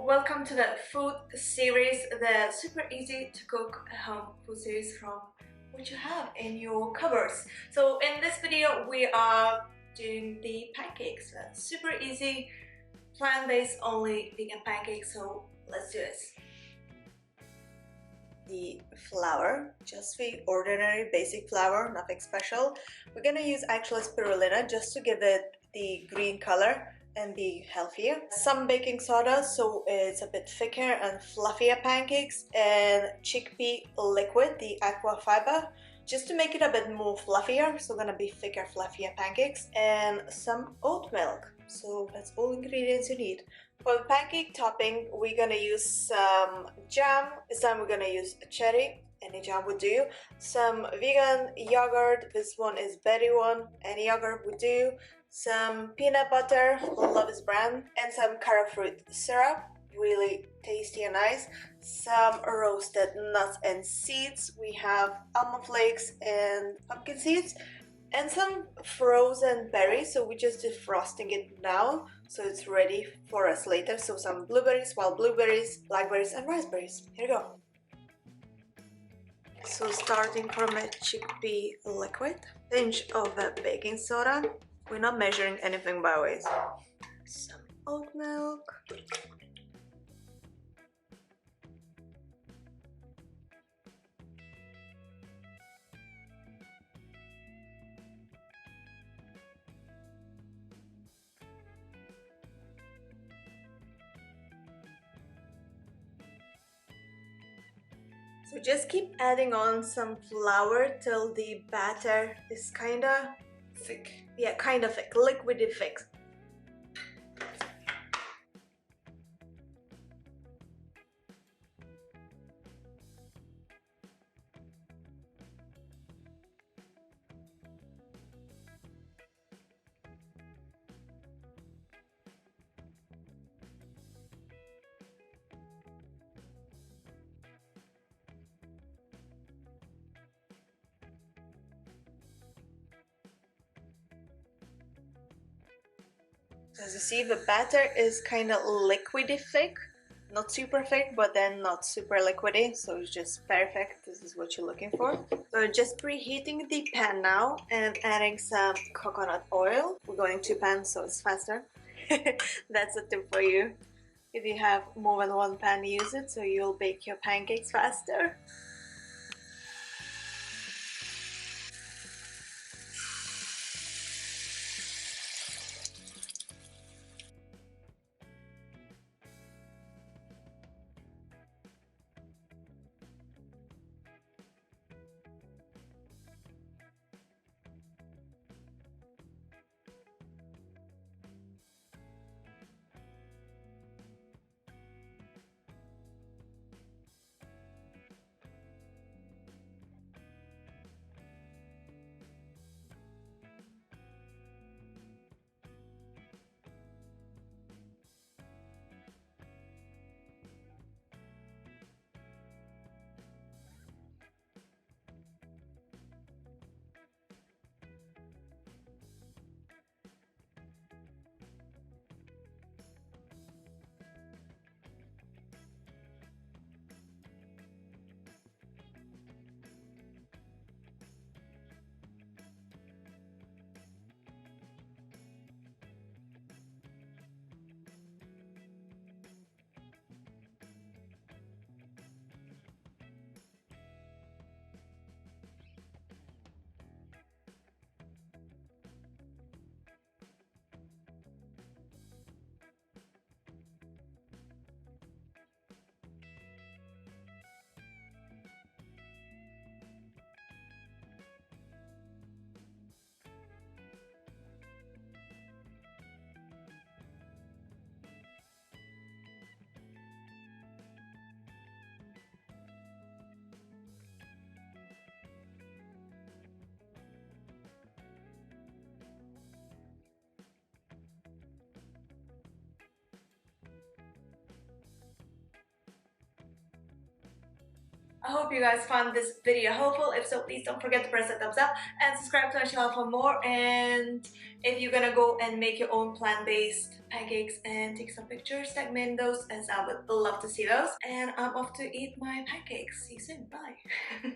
Welcome to the food series, the super easy to cook at home food series from what you have in your cupboards. So in this video we are doing the pancakes, super easy, plant-based only vegan pancakes, so let's do this. The flour, just the ordinary basic flour, nothing special. We're gonna use actual spirulina just to give it the green color and be healthier. Some baking soda so it's a bit thicker and fluffier pancakes, and chickpea liquid, the aqua fiber, just to make it a bit more fluffier, so gonna be thicker, fluffier pancakes, and some oat milk. So that's all ingredients you need. For the pancake topping, we're gonna use some jam. This time we're gonna use cherry, any jam would do. Some vegan yogurt, this one is berry one, any yogurt would do. Some peanut butter, Love's brand, and some carob fruit syrup, really tasty and nice. Some roasted nuts and seeds, we have almond flakes and pumpkin seeds, and some frozen berries, so we're just defrosting it now so it's ready for us later. So some blueberries, wild blueberries, blackberries and raspberries. Here we go. So starting from a chickpea liquid, pinch of baking soda. We're not measuring anything by weight. Some oat milk. So just keep adding on some flour till the batter is kinda thick. Yeah, kind of thick, liquidy thick. As you see, the batter is kind of liquidy thick, not super thick, but then not super liquidy, so it's just perfect. This is what you're looking for. So just preheating the pan now and adding some coconut oil. We're going to pan so it's faster. That's a tip for you. If you have more than one pan, use it so you'll bake your pancakes faster. I hope you guys found this video helpful. If so, please don't forget to press the thumbs up and subscribe to my channel for more. And if you're gonna go and make your own plant-based pancakes and take some pictures, tag me in those, as I would love to see those. And I'm off to eat my pancakes. See you soon. Bye.